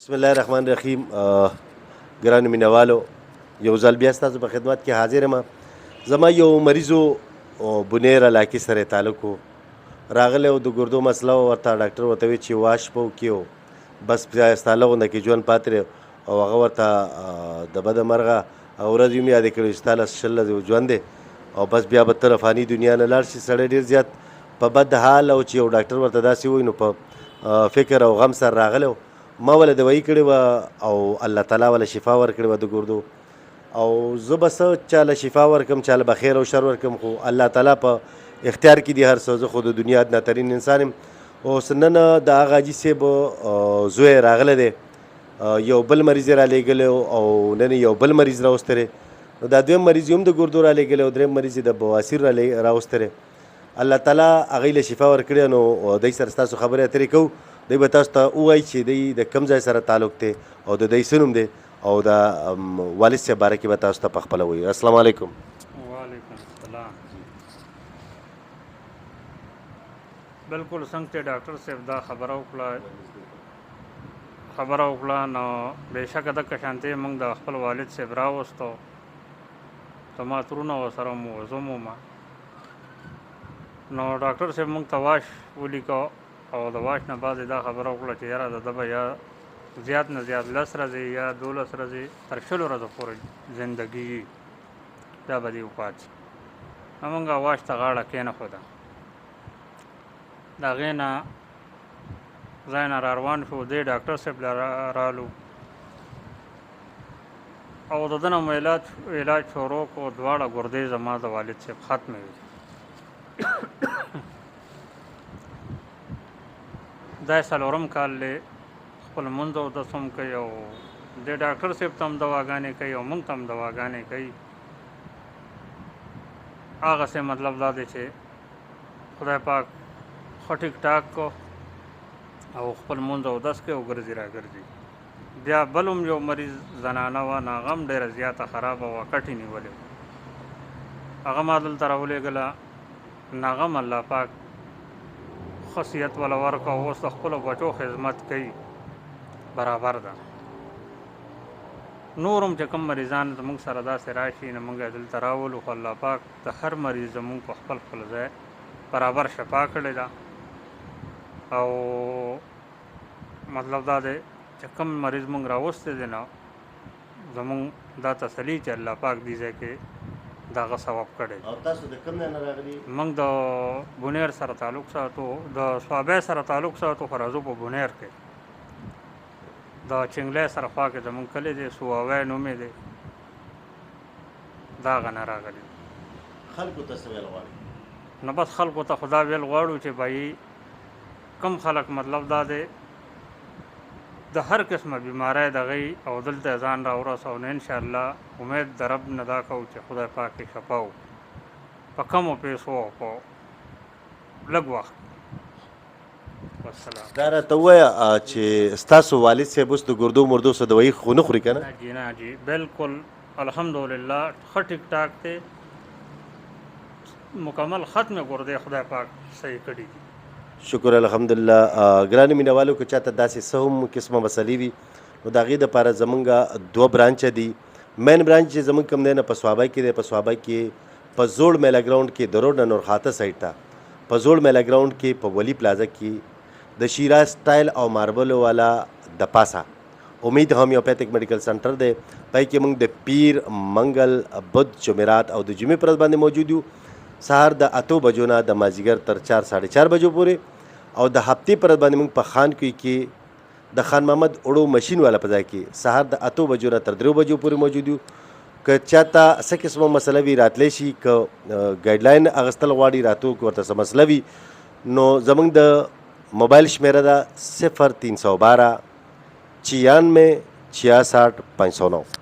بسم الله الرحمن الرحیم. ګرانو مینوالو، یو ځل بیا ستاسو په خدمت کې حاضر یم. زما یو مریضو بنیر علاقې سره تعلق و، راغلی و د ګردو مسله و، ورته ډاکټر ورته وی چې واش به وکړي او بس بیا ستا لغونده کې ژوند پاتې دی او هغه ورته د بده مرغه هغه ورځ یې هم یادې کړې چې ستا له 20 ژوند دی او بس بیا به ته له فاني دنیا نه لاړ شي. سړی ډېر زیات په بد حال او چې یو ډاکټر ورته داسې وایي نو په فکر او غم سره راغلی و. ما وله دوايي کړې وه او الله تعالی وله شفا ورکړې وه د ګردو، او زه به څه چاله شفا ورکړم، چاله به خیر او شر ورکړم، خو الله تعالی په اختیار کې دي هر څه. زه خو د دنیا ادناترین انسان یم. اوس نن د هغه حاجي صاحب زوی راغلی دی، یو بل مریض یې رالیږلی او نن یو بل مریض راوستی دی. نو دا دویم مریض یې هم د ګردو رالیږلی او دریم مریض یې د بواسیر راوستی دی. الله تعالی هغوی له شفا ورکړې، نو دوی سره ستاسو خبرې اترې کوو. دوی به تاسو ته ووایي چې دوی د کوم ځای سره تعلق دی او د دوی څه نوم دی او د والد صاحب باره کې به تاسو ته پخپله وایي. السلام علیکم. وعلیکم السلام. بالکل څنګه چې ډاکټر صاحب دا خبره وکړه نو بېشکه دغه شانتې موږ د خپل والد صاحب راوستو، تماترونه ورسره مو زه مو ما نو ډاکټر صاحب موږ ته واش ولیکو او د واش نه بعد دا خبره وکړه چې یاره د ده به یا زیات نه زیات 10 ورځې یا 12 ورځې تر 20 ورځو پورې زندګي دا به دې وپات شي. نو موږ واش ته غاړه کېنښوده، د هغې نه ځای نه را روان شو، دې ډاکټر صاحب رالو او د ده نه مو علاج شروع کړو. دواړه ګردې زما د والد صاحب ختمې وې. دا 4 کال دی خپل لمونځ اودس هم کوي او د ډاکټر صاحب ته هم دواګانې کوي او موږ ته هم دواګانې کوي. هغسې مطلب دا دی چې خدای پاک ښه ټیک ټاک کو او خپل لمونځ اودس کوي او ګرځي را ګرځي. بیا بل هم یو مریض زنانه وه، نو هغه هم ډېره زیاته خرابه وه، کټې نیولې وه، هغه ما دلته راولېږله. نو هغه هم الله پاک خصیت ولا ورکړه او اوس د خپلو بچو خدمت کوي برابر ده. نور هم چې کوم مریضان زموږ سره داسې راشي نو موږ یې دلته راولو، خو الله پاک د هر مریض زموږ په خپل خپل ځای برابر شفا کړې ده. او مطلب دا دی چې کوم مریض موږ راوستی دی نو زموږ دا تسلي چې الله پاک دې ځای کې دغه ثواب کړی. او تاسو د کوم ځای نه راغلي؟ موږ د بونیر سره تعلق ساتو، د صوابۍ سره تعلق ساتو، خو راځو په بونیر کې د چنګلۍ سره خوا کې زموږ کلی دی، صوابۍ نوم یې دی، د هغه نه راغلي. خلکو ته څه ویل غواړئ؟ نو بس خلکو ته خو دا ویل غواړو چې بھائی کم خلک مطلب دا دی د هر قسمه بیماری دغې او دلته ځان راورسو، نو انشاءالله امید د رب نه دا کوو چې خدای پاک یې شفا وکړي په کمو پیسو او په لږ وخت. والسلام. دا راته ووایه چې ستاسو والد صاحب اوس د ګردو مردو څه دوايي خو نه خوري که نه؟ جی نه جی بالکل الحمدلله ښه ټیک ټاک دی، مکمل ختم ګردې خدای پاک صحیح کړي دي. شکر الحمدلله. ګرانو مینوالو که چاته داسې څه هم قسمه مسلې وي نو د هغې دپاره زمونږ 2 برانچه دي. مین برانچ چې زمونږ کوم دی نه په صوابۍ کې دی، په صوابۍ کې په زوړ میله ګراونډ کې د روډ نه نورخاته سایډ ته په زوړ میله ګراونډ کې په ولی پلازه کې د شیراز سټایل او ماربلو والا د پاسه امید هومیوپیتھک میډیکل سنټر دی. پای کې موږ د پیر، منګل، بد، جمعرات او د جمعې پر ورځ باندې موجود یو. سهار د 8 بجو نه د مازدیګر تر 4 ساڑھے 4 بجو پورې، او د هفتې پر ورځ باندې موږ په خانکوی کې د خان محمد اوړو مشین والا په ځای کې سهار د 8 بجو نه تر 3 بجو پورې موجود یو. که چاته څه قسمه مسله وي راتلی شي، که ګایډلاین اخیستل غواړي راتلو که ورته څه مسله وي نو زموږ د موبایل شمیره ده 0312 96 66 509.